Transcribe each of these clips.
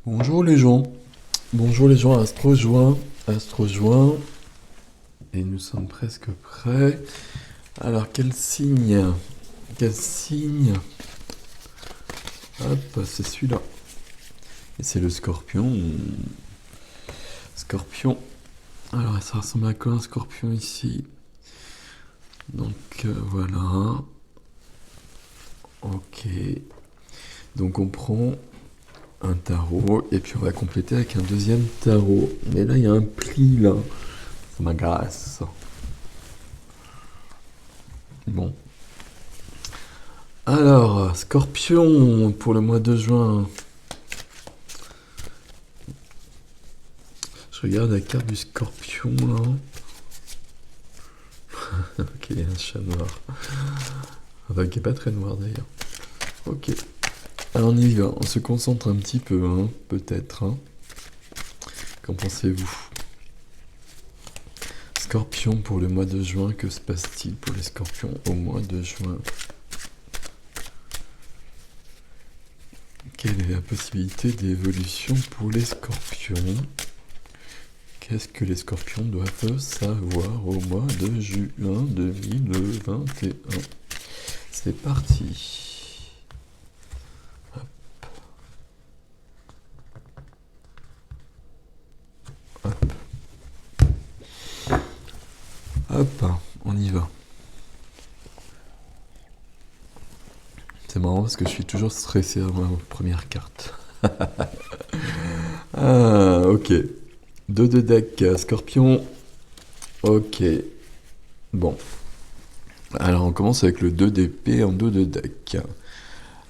Bonjour les gens, Astro Joint, et nous sommes presque prêts. Alors quel signe? Quel signe? Hop, c'est celui-là. Et c'est le Scorpion. Scorpion. Alors ça ressemble à quoi un Scorpion ici? Donc voilà. Ok. Donc on prend un tarot et puis on va compléter avec un deuxième tarot. Mais là il y a un pli là. Ça m'agace. Bon. Alors, Scorpion pour le mois de juin. Je regarde la carte du Scorpion là. Ok, il y a un chat noir. Enfin, qui est pas très noir d'ailleurs. Ok. Alors on y va, on se concentre un petit peu, hein, peut-être. Hein. Qu'en pensez-vous? Scorpion pour le mois de juin, que se passe-t-il pour les scorpions au mois de juin? Quelle est la possibilité d'évolution pour les scorpions? Qu'est-ce que les scorpions doivent savoir au mois de juin 2021? C'est parti. Hop. Hop. Hop, on y va. C'est marrant parce que je suis toujours stressé à ma première carte. Ah, ok. 2 de deck, Scorpion. Ok. Bon. Alors on commence avec le 2 d'épée en 2 de deck.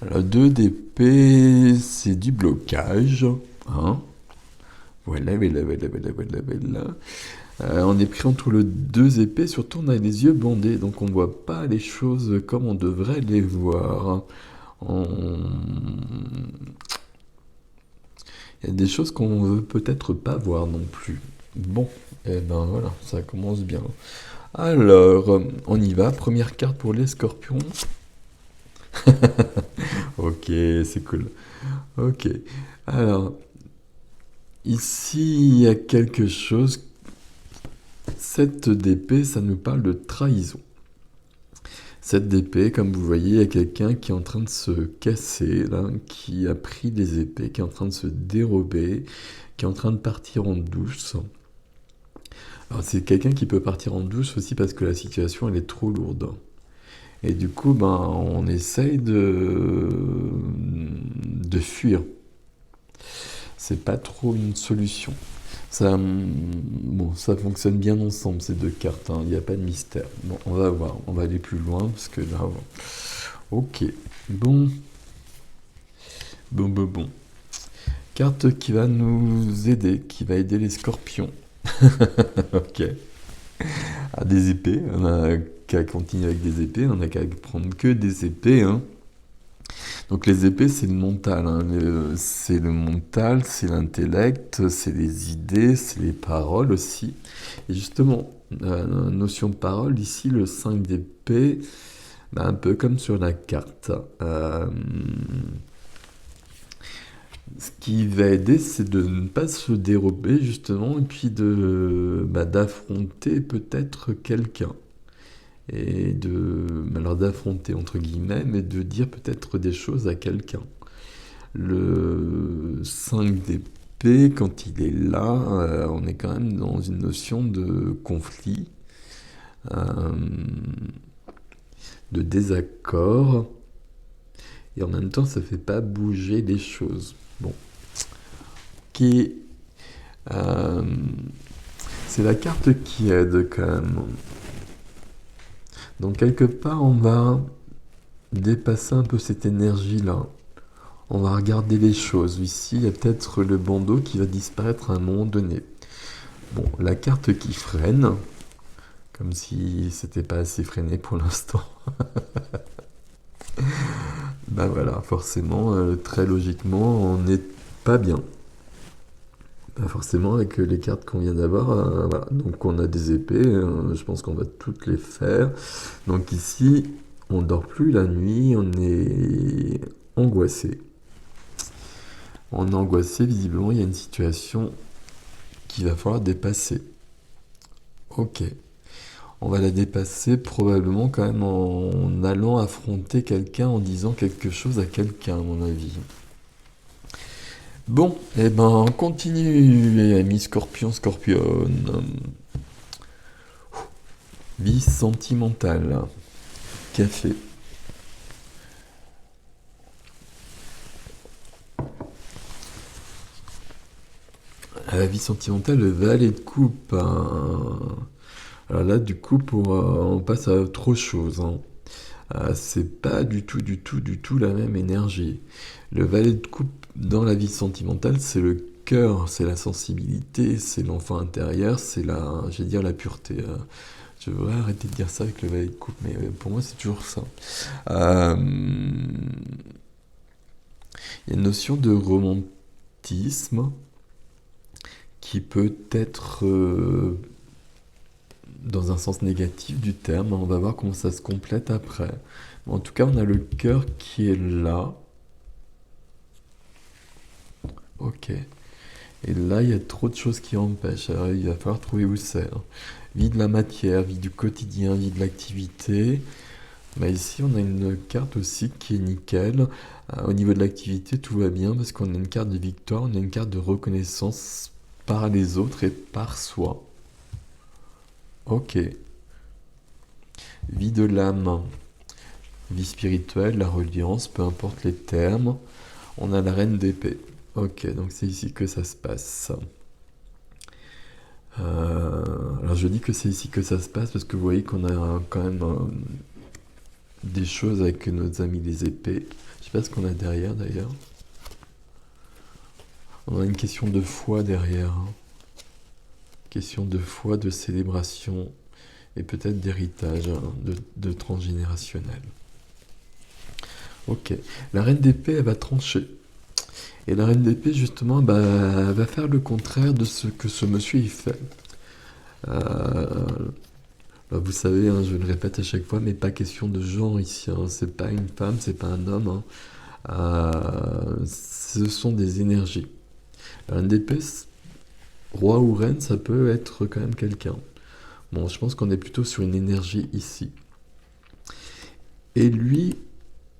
Le 2 d'épée, c'est du blocage. Hein. Voilà. On est pris entre le 2 épées, surtout on a les yeux bandés, donc on voit pas les choses comme on devrait les voir. Il y a des choses qu'on veut peut-être pas voir non plus. Bon, et ben voilà, ça commence bien. Alors, on y va. Première carte pour les scorpions. Ok, c'est cool. Ok. Alors, ici, il y a quelque chose. 7 d'épée, ça nous parle de trahison. 7 d'épée, comme vous voyez, il y a quelqu'un qui est en train de se casser, là, qui a pris des épées, qui est en train de se dérober, qui est en train de partir en douce. Alors c'est quelqu'un qui peut partir en douce aussi parce que la situation elle est trop lourde. Et du coup, ben, on essaye de fuir. C'est pas trop une solution. Ça, bon, ça fonctionne bien ensemble ces deux cartes, hein. Il n'y a pas de mystère. Bon, on va voir, on va aller plus loin parce que là, bon. Ok, bon, bon. Carte qui va nous aider, qui va aider les scorpions. Ok. Ah, des épées, on a qu'à continuer avec des épées, on a qu'à prendre que des épées, hein. Donc les épées, c'est le mental, hein. C'est le mental, c'est l'intellect, c'est les idées, c'est les paroles aussi. Et justement, la notion de parole, ici, le 5 d'épée, bah, un peu comme sur la carte. Ce qui va aider, c'est de ne pas se dérober, justement, et puis d'affronter peut-être quelqu'un. Et alors d'affronter entre guillemets, mais de dire peut-être des choses à quelqu'un. Le 5 d'épée, quand il est là, on est quand même dans une notion de conflit, euh, de désaccord, et en même temps ça fait pas bouger les choses. Bon, qui c'est la carte qui aide quand même. Donc quelque part on va dépasser un peu cette énergie-là. On va regarder les choses. Ici, il y a peut-être le bandeau qui va disparaître à un moment donné. Bon, la carte qui freine, comme si c'était pas assez freiné pour l'instant. Ben voilà, forcément, très logiquement, on n'est pas bien. Pas forcément avec les cartes qu'on vient d'avoir. Voilà. Donc on a des épées, je pense qu'on va toutes les faire. Donc ici, on dort plus la nuit, on est angoissé. On est angoissé, visiblement, il y a une situation qu'il va falloir dépasser. Ok. On va la dépasser probablement quand même en allant affronter quelqu'un, en disant quelque chose à quelqu'un, à mon avis. Bon, eh ben, on continue, les amis Scorpion, Scorpion. Vie sentimentale. Café. À la vie sentimentale, le valet de coupe, hein. Alors là, du coup, on passe à autre chose, hein. C'est pas du tout la même énergie. Le valet de coupe dans la vie sentimentale, c'est le cœur, c'est la sensibilité, c'est l'enfant intérieur, c'est je vais dire la pureté. Je devrais arrêter de dire ça avec le valet de coupe, mais pour moi c'est toujours ça. Euh, Il y a une notion de romantisme qui peut être dans un sens négatif du terme. On va voir comment ça se complète après. En tout cas, on a le cœur qui est là. Ok. Et là, il y a trop de choses qui empêchent. Alors, il va falloir trouver où c'est, hein. Vie de la matière, vie du quotidien, vie de l'activité. Bah ici, on a une carte aussi qui est nickel. Au niveau de l'activité, tout va bien parce qu'on a une carte de victoire, on a une carte de reconnaissance par les autres et par soi. Ok. Vie de l'âme, vie spirituelle, la reliance, peu importe les termes. On a la reine d'épée. Ok, donc c'est ici que ça se passe. Alors je dis que c'est ici que ça se passe parce que vous voyez qu'on a quand même des choses avec nos amis les épées. Je sais pas ce qu'on a derrière d'ailleurs. On a une question de foi derrière, hein. Question de foi, de célébration et peut-être d'héritage, hein, de transgénérationnel. Ok. La reine d'épée, elle va trancher. Et la reine d'épée, justement, bah, elle va faire le contraire de ce que ce monsieur y fait. Euh, Bah, vous savez, hein, je le répète à chaque fois, mais pas question de genre ici, hein. C'est pas une femme, c'est pas un homme, hein. Ce sont des énergies. La reine d'épée, roi ou reine, ça peut être quand même quelqu'un. Bon, je pense qu'on est plutôt sur une énergie ici. Et lui,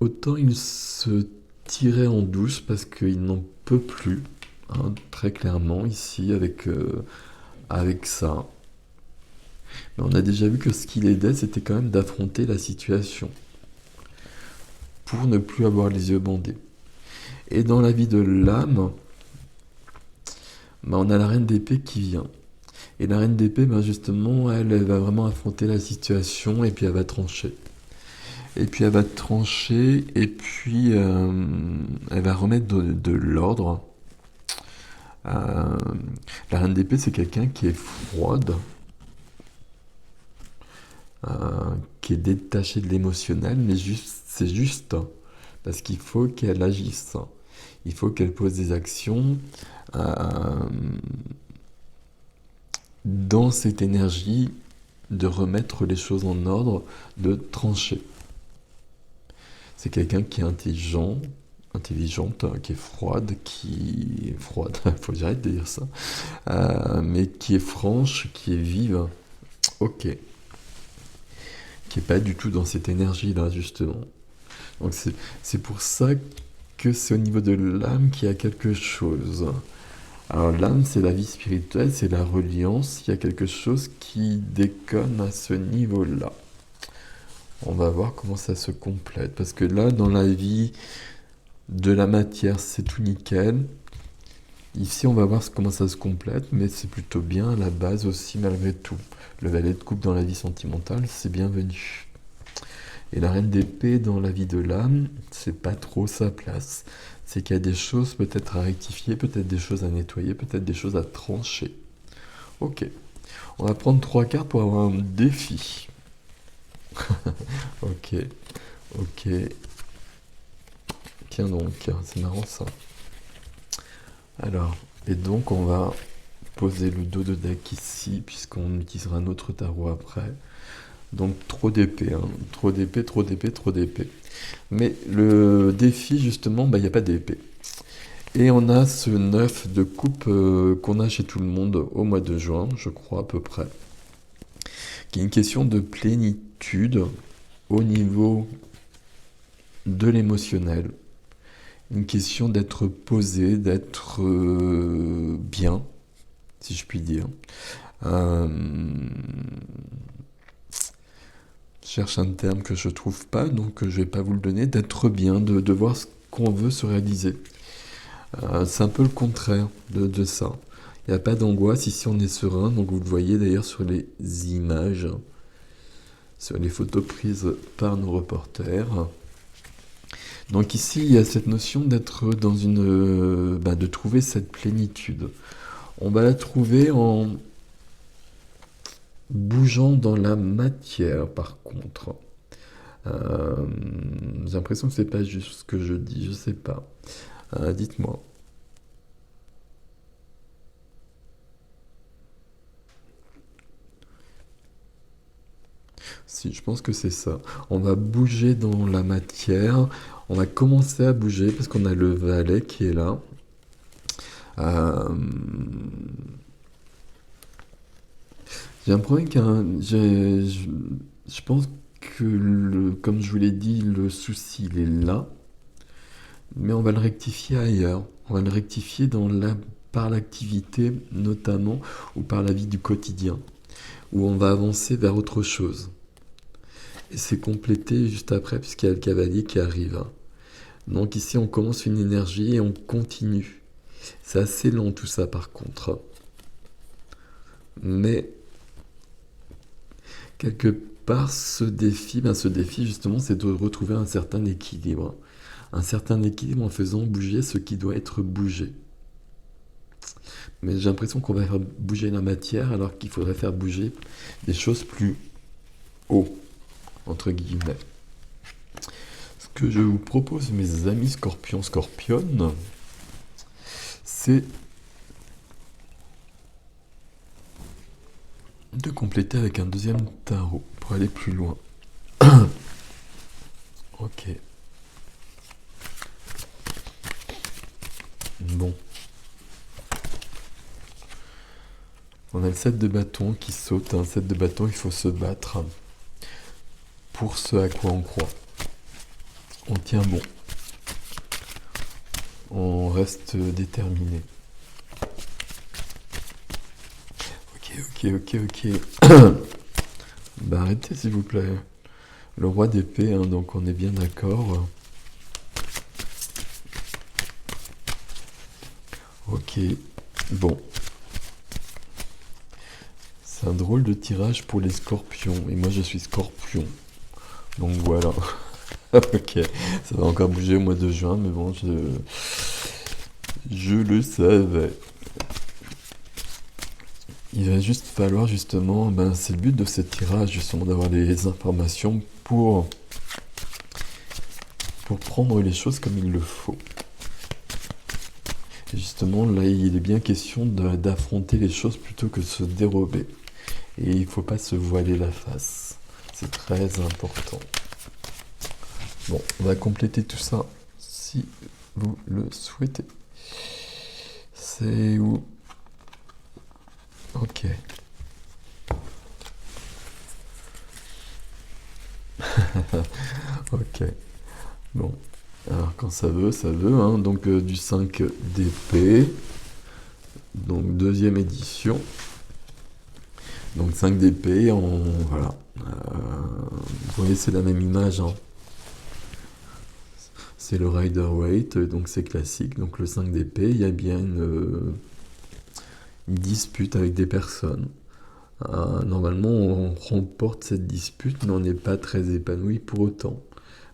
autant il se tirait en douce parce qu'il n'en peut plus, hein, très clairement, ici, avec ça. Mais on a déjà vu que ce qui l'aidait, c'était quand même d'affronter la situation pour ne plus avoir les yeux bandés. Et dans la vie de l'âme, bah, on a la reine d'épée qui vient. Et la reine d'épée, bah, justement, elle va vraiment affronter la situation et puis elle va trancher. Et puis elle va trancher et puis elle va remettre de l'ordre. Euh, la reine d'épée, c'est quelqu'un qui est froide, qui est détaché de l'émotionnel, mais c'est juste parce qu'il faut qu'elle agisse. Il faut qu'elle pose des actions euh, dans cette énergie de remettre les choses en ordre, de trancher. C'est quelqu'un qui est intelligent, intelligente, qui est froide, faut que j'arrête de dire ça, mais qui est franche, qui est vive, ok, qui est pas du tout dans cette énergie-là, justement. Donc c'est pour ça que c'est au niveau de l'âme qu'il y a quelque chose. Alors l'âme, c'est la vie spirituelle, c'est la reliance, il y a quelque chose qui déconne à ce niveau-là. On va voir comment ça se complète, parce que là, dans la vie de la matière, c'est tout nickel. Ici, on va voir comment ça se complète, mais c'est plutôt bien à la base aussi, malgré tout. Le valet de coupe dans la vie sentimentale, c'est bienvenu. Et la reine d'épée dans la vie de l'âme, c'est pas trop sa place. C'est qu'il y a des choses peut-être à rectifier, peut-être des choses à nettoyer, peut-être des choses à trancher. Ok. On va prendre 3 cartes pour avoir un défi. Ok. Ok. Tiens donc, c'est marrant ça. Alors, et donc on va poser le dos de deck ici, puisqu'on utilisera un autre tarot après. Donc trop d'épée, hein. Trop d'épée, trop d'épée, trop d'épée. Mais le défi, justement, bah, il n'y a pas d'épée. Et on a ce 9 de coupe qu'on a chez tout le monde au mois de juin, je crois à peu près, qui est une question de plénitude au niveau de l'émotionnel, une question d'être posé, d'être bien, si je puis dire. Euh, je cherche un terme que je trouve pas, donc je vais pas vous le donner, d'être bien, de voir ce qu'on veut se réaliser. C'est un peu le contraire de ça. Il n'y a pas d'angoisse, ici on est serein, donc vous le voyez d'ailleurs sur les images, sur les photos prises par nos reporters. Donc ici il y a cette notion d'être dans de trouver cette plénitude. On va la trouver en bougeant dans la matière par contre. J'ai l'impression que c'est pas juste ce que je dis, je sais pas. Dites-moi. Si, je pense que c'est ça. On va bouger dans la matière. On va commencer à bouger parce qu'on a le valet qui est là. Euh, J'ai un problème je pense que, comme je vous l'ai dit, le souci, il est là. Mais on va le rectifier ailleurs. On va le rectifier par l'activité notamment ou par la vie du quotidien. Où on va avancer vers autre chose. Et c'est complété juste après puisqu'il y a le cavalier qui arrive. Donc ici on commence une énergie et on continue. C'est assez lent tout ça par contre. Mais quelque part ce défi justement c'est de retrouver un certain équilibre. Un certain équilibre en faisant bouger ce qui doit être bougé. Mais j'ai l'impression qu'on va faire bouger la matière alors qu'il faudrait faire bouger des choses plus haut, entre guillemets. Ce que je vous propose, mes amis scorpions, scorpionnes, c'est de compléter avec un deuxième tarot pour aller plus loin. Ok. Bon. On a le 7 de bâton qui saute. Un 7 de bâton, il faut se battre pour ce à quoi on croit. On tient bon. On reste déterminé. Ok. Bah arrêtez s'il vous plaît. Le roi d'épée, hein, donc on est bien d'accord. Ok, bon. C'est un drôle de tirage pour les scorpions. Et moi je suis scorpion. Donc voilà. Ok, ça va encore bouger au mois de juin, mais bon, je le savais. Il va juste falloir justement, c'est le but de ce tirage justement, d'avoir les informations pour prendre les choses comme il le faut. Et justement, là, il est bien question d'affronter les choses plutôt que de se dérober. Et il ne faut pas se voiler la face. C'est très important. Bon, on va compléter tout ça si vous le souhaitez. C'est où? Ok. Ok. Bon. Alors quand ça veut, hein. Donc du 5 d'épée. Donc deuxième édition. Donc 5 d'épée, voilà. Vous voyez, c'est la même image, hein. C'est le Rider-Waite, donc c'est classique. Donc le 5 d'épée, il y a bien une dispute avec des personnes. Normalement, on remporte cette dispute, mais on n'est pas très épanoui pour autant.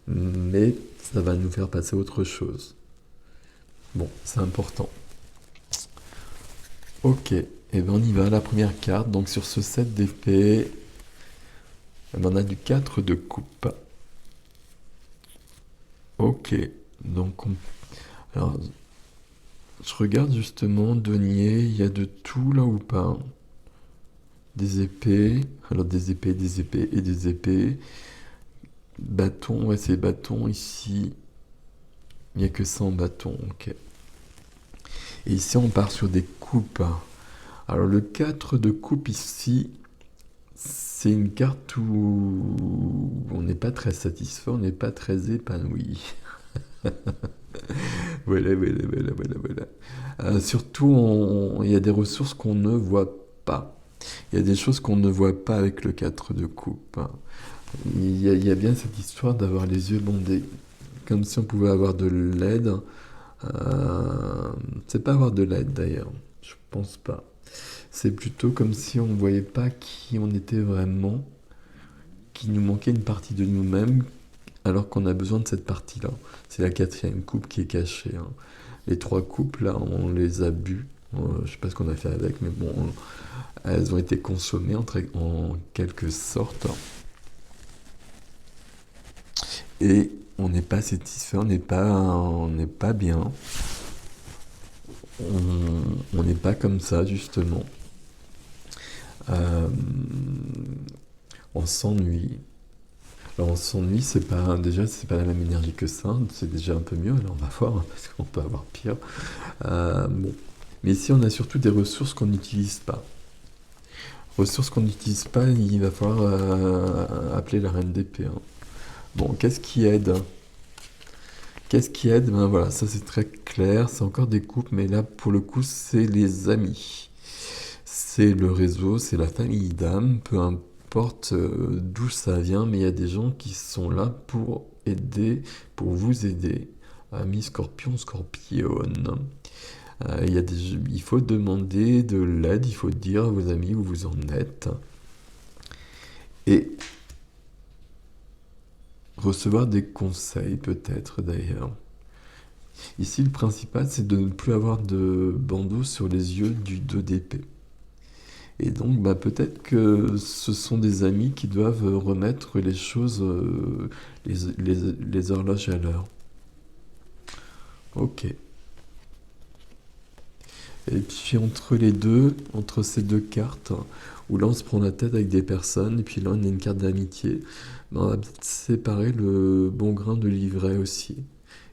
Mais ça va nous faire passer à autre chose. Bon, c'est important. Ok, et bien on y va, la première carte. Donc sur ce 7 d'épée, on a du 4 de coupe. Ok, donc alors, je regarde justement, denier, il y a de tout là ou pas? Des épées, alors des épées et des épées. Bâton, ouais c'est bâton ici. Il n'y a que 100 bâtons, ok. Et ici, on part sur des coupes. Alors, le 4 de coupe ici, c'est une carte où on n'est pas très satisfait, on n'est pas très épanoui. Voilà. Surtout, il y a des ressources qu'on ne voit pas. Il y a des choses qu'on ne voit pas avec le 4 de coupe. Il y a bien cette histoire d'avoir les yeux bandés. Comme si on pouvait avoir de l'aide. C'est pas avoir de l'aide d'ailleurs. Je pense pas. C'est plutôt comme si on ne voyait pas qui on était vraiment, qu'il nous manquait une partie de nous-mêmes, alors qu'on a besoin de cette partie-là. C'est la quatrième coupe qui est cachée, hein. Les trois coupes, là, on les a bues. Je sais pas ce qu'on a fait avec, mais bon, elles ont été consommées en quelque sorte. Et on n'est pas satisfait, on n'est pas bien. On n'est pas comme ça, justement. Euh, on s'ennuie. Alors on s'ennuie, c'est pas la même énergie que ça, c'est déjà un peu mieux, alors on va voir, hein, parce qu'on peut avoir pire. Bon. Mais ici on a surtout des ressources qu'on n'utilise pas. Ressources qu'on n'utilise pas, il va falloir appeler la reine d'épée, hein. Bon, qu'est-ce qui aide? Qu'est-ce qui aide? Ben voilà, ça c'est très clair, c'est encore des couples, mais là pour le coup c'est les amis. C'est le réseau, c'est la famille d'âmes, peu importe d'où ça vient, mais il y a des gens qui sont là pour aider, pour vous aider. Amis scorpion, scorpionne. Il faut demander de l'aide, il faut dire à vos amis où vous en êtes. Et recevoir des conseils peut-être d'ailleurs. Ici le principal c'est de ne plus avoir de bandeau sur les yeux du 2 d'épée. Et donc, bah, peut-être que ce sont des amis qui doivent remettre les choses, les horloges à l'heure. Ok. Et puis entre les deux, entre ces deux cartes, où là on se prend la tête avec des personnes, et puis là on a une carte d'amitié, bah, on va peut-être séparer le bon grain de l'ivraie aussi.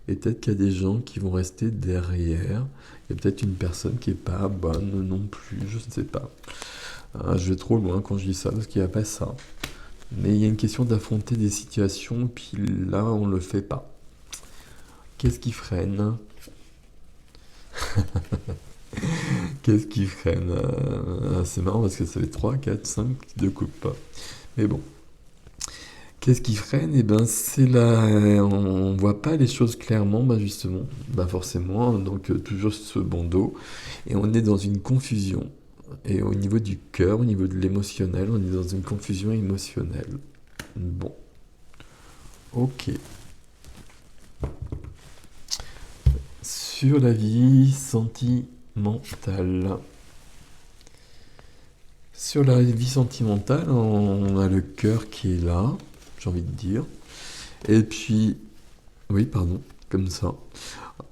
Et peut-être qu'il y a des gens qui vont rester derrière. Il y a peut-être une personne qui est pas bonne non plus, je ne sais pas. Je vais trop loin quand je dis ça, parce qu'il n'y a pas ça. Mais il y a une question d'affronter des situations, puis là, on ne le fait pas. Qu'est-ce qui freine? Qu'est-ce qui freine? C'est marrant parce que ça fait 3, 4, 5 de coupe. Mais bon. Qu'est-ce qui freine? Eh ben, c'est là, on voit pas les choses clairement, bah justement, bah forcément, donc toujours ce bandeau, et on est dans une confusion. Et au niveau du cœur, au niveau de l'émotionnel, on est dans une confusion émotionnelle. Bon, ok. Sur la vie sentimentale. Sur la vie sentimentale, on a le cœur qui est là, j'ai envie de dire. Et puis, oui, pardon, comme ça.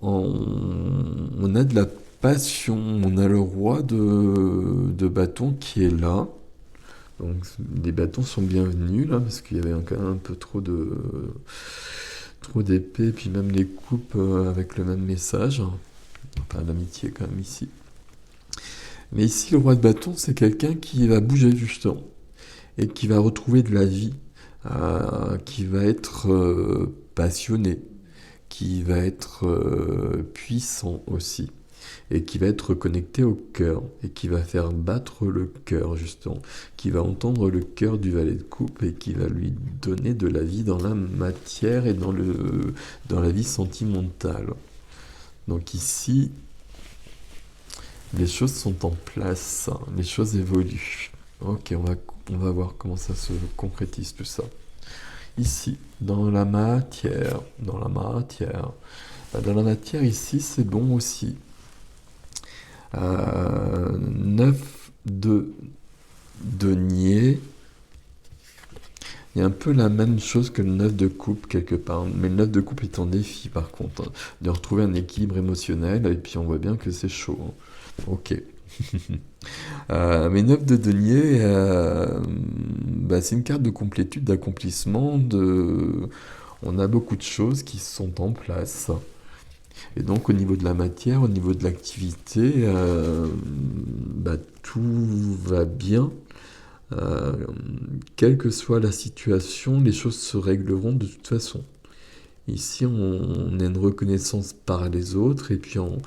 On a de la passion, on a le roi de bâton qui est là. Donc les bâtons sont bienvenus là, parce qu'il y avait quand même un peu trop d'épées, puis même les coupes avec le même message. Enfin, l'amitié quand même ici. Mais ici, le roi de bâton, c'est quelqu'un qui va bouger justement, et qui va retrouver de la vie, qui va être passionné, qui va être puissant aussi, et qui va être connecté au cœur, et qui va faire battre le cœur justement, qui va entendre le cœur du valet de coupe, et qui va lui donner de la vie dans la matière et dans la vie sentimentale. Donc ici, les choses sont en place, les choses évoluent. Ok, on va voir comment ça se concrétise tout ça. Ici, dans la matière, Dans la matière ici, c'est bon aussi. 9 de denier. Il y a un peu la même chose que le 9 de coupe quelque part. Mais le 9 de coupe est en défi par contre, hein, de retrouver un équilibre émotionnel. Et puis on voit bien que c'est chaud, hein. Ok. Mais 9 de denier, bah, c'est une carte de complétude, d'accomplissement. On a beaucoup de choses qui sont en place. Et donc au niveau de la matière, au niveau de l'activité, tout va bien. Euh, Quelle que soit la situation, les choses se régleront de toute façon. Ici, on a une reconnaissance par les autres, et puis on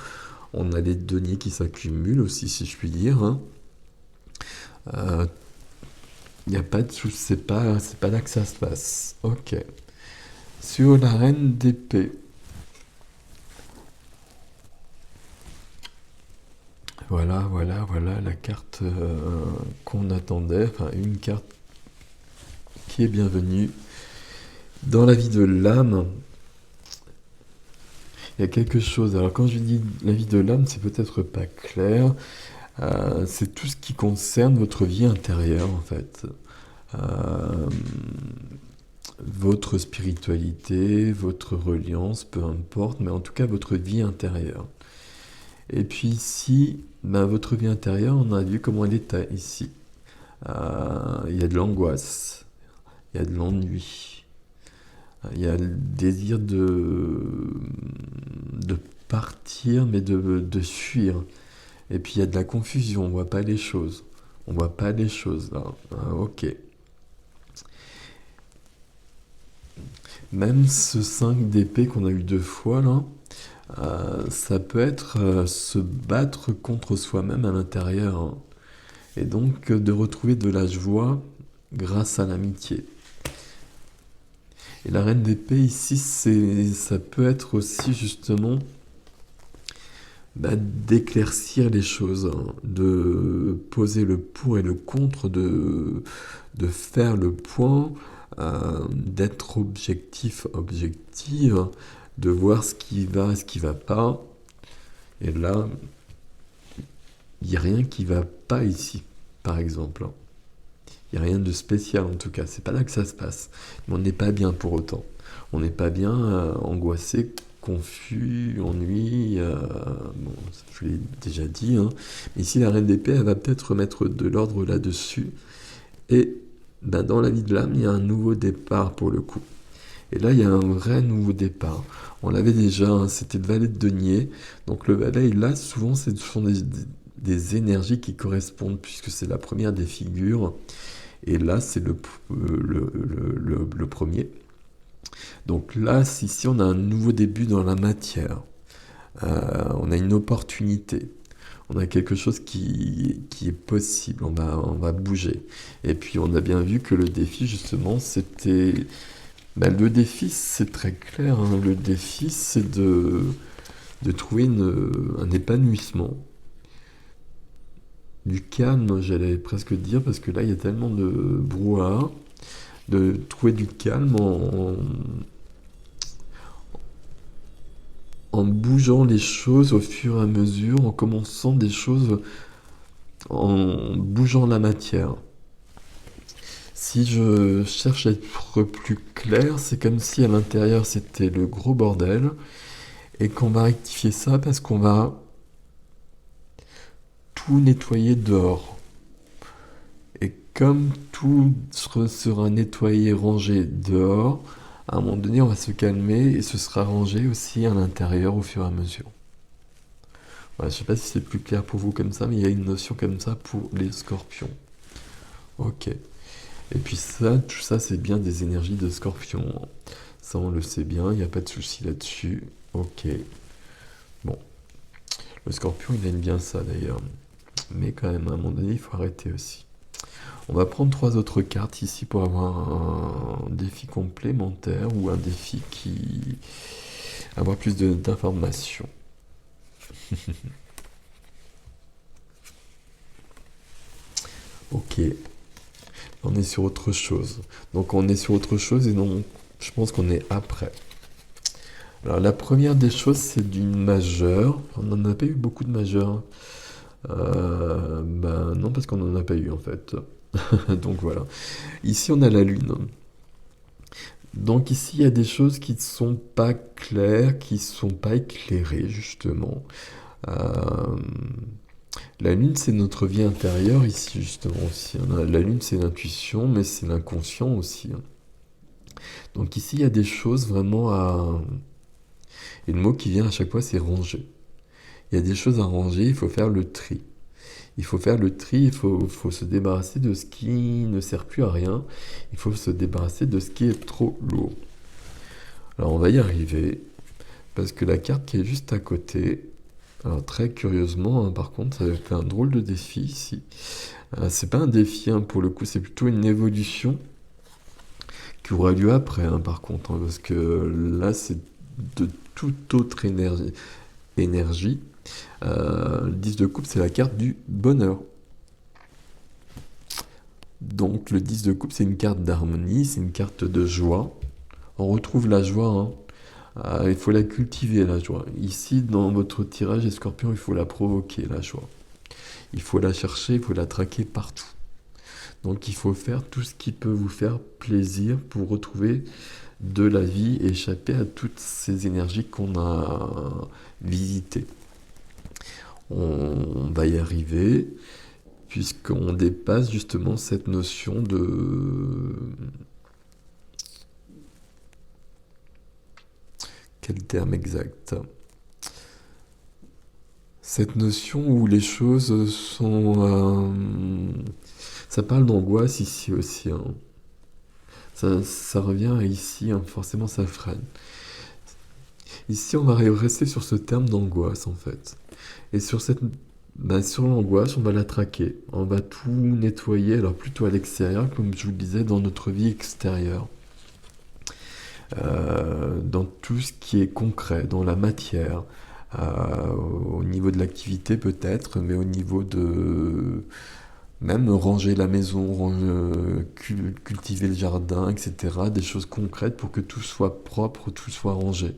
a les deniers qui s'accumulent aussi, si je puis dire, hein. Il n'y a pas de souci, c'est pas là que ça se passe. Ok. Sur la reine d'épée. Voilà la carte qu'on attendait, enfin une carte qui est bienvenue. Dans la vie de l'âme, il y a quelque chose. Alors quand je dis la vie de l'âme, c'est peut-être pas clair. C'est tout ce qui concerne votre vie intérieure en fait. Euh, Votre spiritualité, votre reliance, peu importe, mais en tout cas votre vie intérieure. Et puis ici, votre vie intérieure, on a vu comment elle est ici. Il y a de l'angoisse, il y a de l'ennui, il y a le désir de partir, mais de fuir. Et puis il y a de la confusion, on voit pas les choses. On voit pas les choses là. Ok. Même ce 5 d'épée qu'on a eu 2 fois là, ça peut être se battre contre soi-même à l'intérieur, hein. Et donc de retrouver de la joie grâce à l'amitié. Et la reine d'épée ici, ça peut être aussi justement d'éclaircir les choses, hein, de poser le pour et le contre, de faire le point, d'être objective, de voir ce qui va et ce qui va pas. Et là, il n'y a rien qui va pas ici, par exemple, hein. Il n'y a rien de spécial en tout cas, c'est pas là que ça se passe. Mais on n'est pas bien pour autant. On n'est pas bien, angoissé, confus, ennuyé. Bon, je l'ai déjà dit, hein. Mais ici, la reine d'épée, elle va peut-être remettre de l'ordre là-dessus. Et dans la vie de l'âme, il y a un nouveau départ pour le coup. Et là, il y a un vrai nouveau départ. On l'avait déjà, hein, c'était le valet de denier. Donc le valet, là, souvent, ce sont des énergies qui correspondent, puisque c'est la première des figures. Et là, c'est le premier. Donc là, ici, on a un nouveau début dans la matière. On a une opportunité. On a quelque chose qui est possible. On va bouger. Et puis, on a bien vu que le défi, justement, c'était... le défi, c'est très clair, hein. Le défi, c'est de trouver un épanouissement. Du calme, j'allais presque dire, parce que là, il y a tellement de brouhaha, de trouver du calme en bougeant les choses au fur et à mesure, en commençant des choses, en bougeant la matière. Si je cherche à être plus clair, c'est comme si à l'intérieur c'était le gros bordel, et qu'on va rectifier ça parce qu'on va tout nettoyer dehors. Et comme tout sera nettoyé, rangé dehors, à un moment donné, on va se calmer et ce sera rangé aussi à l'intérieur au fur et à mesure. Voilà, je ne sais pas si c'est plus clair pour vous comme ça, mais il y a une notion comme ça pour les scorpions. Ok. Et puis ça, tout ça, c'est bien des énergies de scorpion. Ça, on le sait bien, il n'y a pas de souci là-dessus. Ok. Bon. Le scorpion, il aime bien ça d'ailleurs. Mais quand même, à un moment donné, il faut arrêter aussi. On va prendre 3 autres cartes ici pour avoir un défi complémentaire ou un défi qui... avoir plus d'informations. Ok, on est sur autre chose. Donc on est sur autre chose et non, je pense qu'on est après. Alors la première des choses, c'est d'une majeure. On n'en a pas eu beaucoup de majeures. Non, parce qu'on n'en a pas eu en fait. Donc voilà. Ici, on a la lune. Donc ici, il y a des choses qui ne sont pas claires, qui ne sont pas éclairées, justement. Euh, la lune, c'est notre vie intérieure ici, justement, aussi, hein. La lune, c'est l'intuition, mais c'est l'inconscient aussi, hein. Donc ici, il y a des choses vraiment à... Et le mot qui vient à chaque fois, c'est ranger. Il y a des choses à ranger, il faut faire le tri. Il faut faire le tri, faut se débarrasser de ce qui ne sert plus à rien. Il faut se débarrasser de ce qui est trop lourd. Alors on va y arriver, parce que la carte qui est juste à côté, alors très curieusement, hein, par contre, ça fait un drôle de défi ici. C'est pas un défi, hein, pour le coup, c'est plutôt une évolution qui aura lieu après, hein, par contre, hein, parce que là, c'est de toute autre énergie. Le 10 de coupe, c'est la carte du bonheur. Donc le 10 de coupe, c'est une carte d'harmonie, c'est une carte de joie. On retrouve la joie, hein. Il faut la cultiver, la joie. Ici, dans votre tirage des scorpions, il faut la provoquer, la joie. Il faut la chercher, il faut la traquer partout. Donc il faut faire tout ce qui peut vous faire plaisir pour retrouver de la vie et échapper à toutes ces énergies qu'on a visitées. On va y arriver, puisqu'on dépasse justement cette notion de... Quel terme exact? Cette notion où les choses sont... ça parle d'angoisse ici aussi, hein. Ça revient à ici, hein, forcément ça freine. Ici, on va rester sur ce terme d'angoisse, en fait. Et sur l'angoisse, on va la traquer. On va tout nettoyer, alors plutôt à l'extérieur, comme je vous le disais, dans notre vie extérieure. Dans tout ce qui est concret, dans la matière, au niveau de l'activité peut-être, mais au niveau de même ranger la maison, cultiver le jardin, etc. Des choses concrètes pour que tout soit propre, tout soit rangé.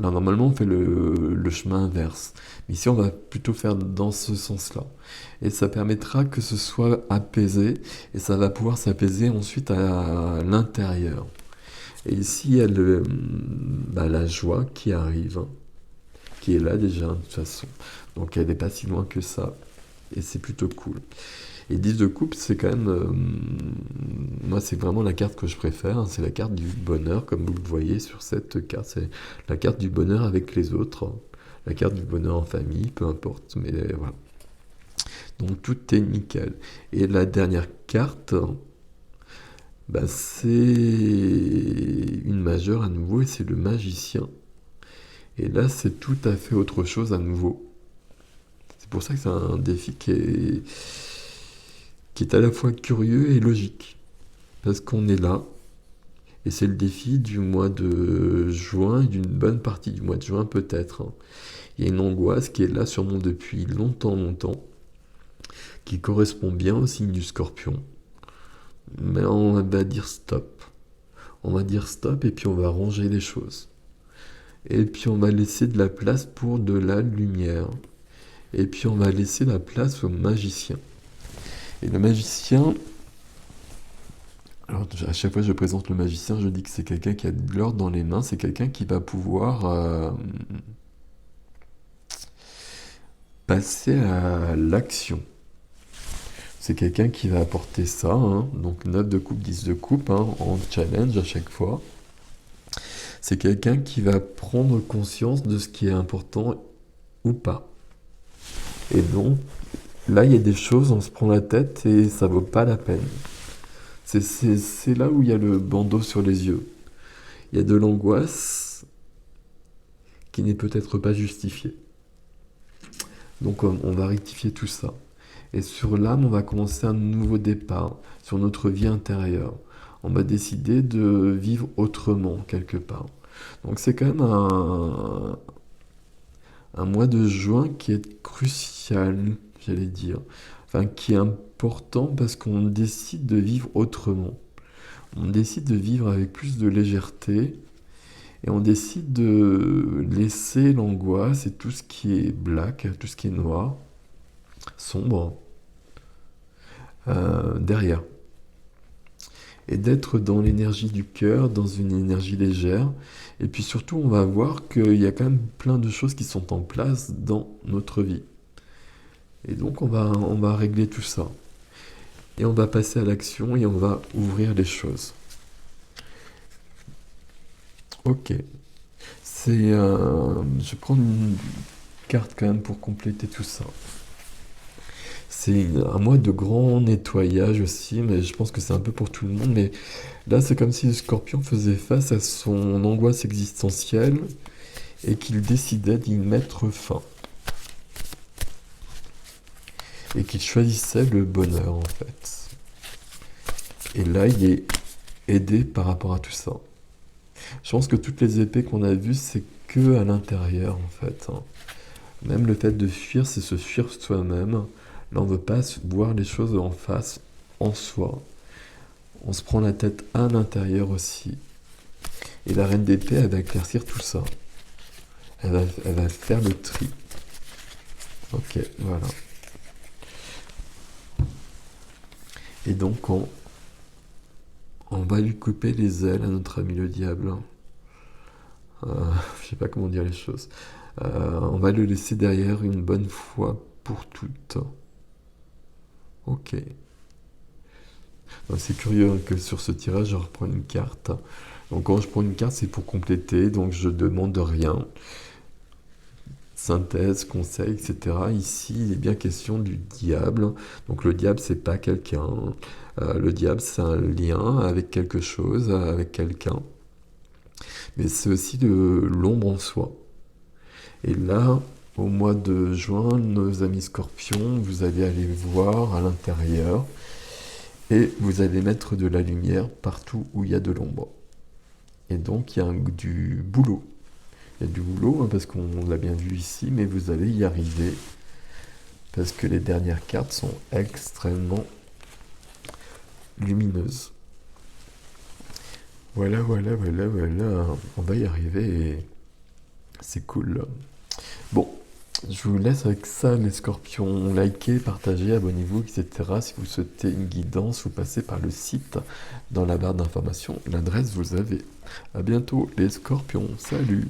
Là, normalement, on fait le chemin inverse. Mais ici, on va plutôt faire dans ce sens-là. Et ça permettra que ce soit apaisé, et ça va pouvoir s'apaiser ensuite à l'intérieur. Et ici, il y a la joie qui arrive, hein, qui est là déjà, de toute façon. Donc, elle n'est pas si loin que ça. Et c'est plutôt cool. Et 10 de coupe, c'est quand même... moi, c'est vraiment la carte que je préfère, hein. C'est la carte du bonheur, comme vous le voyez sur cette carte. C'est la carte du bonheur avec les autres, hein. La carte du bonheur en famille, peu importe. Mais voilà. Donc, tout est nickel. Et la dernière carte, c'est une majeure à nouveau, et c'est le magicien. Et là, c'est tout à fait autre chose à nouveau. C'est pour ça que c'est un défi qui est à la fois curieux et logique. Parce qu'on est là, et c'est le défi du mois de juin, et d'une bonne partie du mois de juin peut-être, hein. Il y a une angoisse qui est là sûrement depuis longtemps, longtemps, qui correspond bien au signe du scorpion. Mais on va dire stop. On va dire stop et puis on va ranger les choses. Et puis on va laisser de la place pour de la lumière. Et puis on va laisser la place au magicien. Et le magicien, alors à chaque fois que je présente le magicien, je dis que c'est quelqu'un qui a de l'or dans les mains, c'est quelqu'un qui va pouvoir passer à l'action. C'est quelqu'un qui va apporter ça, hein, donc 9 de coupe, 10 de coupe, hein, en challenge à chaque fois. C'est quelqu'un qui va prendre conscience de ce qui est important ou pas. Et donc, là, il y a des choses, on se prend la tête et ça vaut pas la peine. C'est là où il y a le bandeau sur les yeux. Il y a de l'angoisse qui n'est peut-être pas justifiée. Donc on va rectifier tout ça. Et sur l'âme, on va commencer un nouveau départ sur notre vie intérieure. On va décider de vivre autrement quelque part. Donc c'est quand même un mois de juin qui est crucial, j'allais dire. Enfin, qui est important parce qu'on décide de vivre autrement. On décide de vivre avec plus de légèreté et on décide de laisser l'angoisse et tout ce qui est black, tout ce qui est noir, sombre, derrière. Et d'être dans l'énergie du cœur, dans une énergie légère. Et puis surtout, on va voir qu'il y a quand même plein de choses qui sont en place dans notre vie. Et donc, on va régler tout ça. Et on va passer à l'action et on va ouvrir les choses. Ok. Je vais prendre une carte quand même pour compléter tout ça. C'est un mois de grand nettoyage aussi, mais je pense que c'est un peu pour tout le monde. Mais là, c'est comme si le scorpion faisait face à son angoisse existentielle et qu'il décidait d'y mettre fin. Et qu'il choisissait le bonheur, en fait. Et là, il est aidé par rapport à tout ça. Je pense que toutes les épées qu'on a vues, c'est que à l'intérieur, en fait, hein. Même le fait de fuir, c'est se fuir soi-même. Là, on ne veut pas voir les choses en face, en soi. On se prend la tête à l'intérieur aussi. Et la reine d'épée, elle va éclaircir tout ça. Elle va faire le tri. Ok, voilà. Et donc, on va lui couper les ailes à notre ami le diable. Je sais pas comment dire les choses. On va le laisser derrière une bonne fois pour toutes. Ok. C'est curieux que sur ce tirage, je reprends une carte. Donc quand je prends une carte, c'est pour compléter, donc je demande rien. Synthèse, conseil, etc. Ici, il est bien question du diable. Donc le diable, c'est pas quelqu'un. Le diable, c'est un lien avec quelque chose, avec quelqu'un. Mais c'est aussi de l'ombre en soi. Et là, au mois de juin, nos amis scorpions, vous allez aller voir à l'intérieur et vous allez mettre de la lumière partout où il y a de l'ombre. Et donc, il y a du boulot. Il y a du boulot, hein, parce qu'on l'a bien vu ici, mais vous allez y arriver. Parce que les dernières cartes sont extrêmement lumineuses. Voilà. On va y arriver et c'est cool. Bon, je vous laisse avec ça, les scorpions. Likez, partagez, abonnez-vous, etc. Si vous souhaitez une guidance, vous passez par le site dans la barre d'information. L'adresse, vous avez. À bientôt, les scorpions. Salut!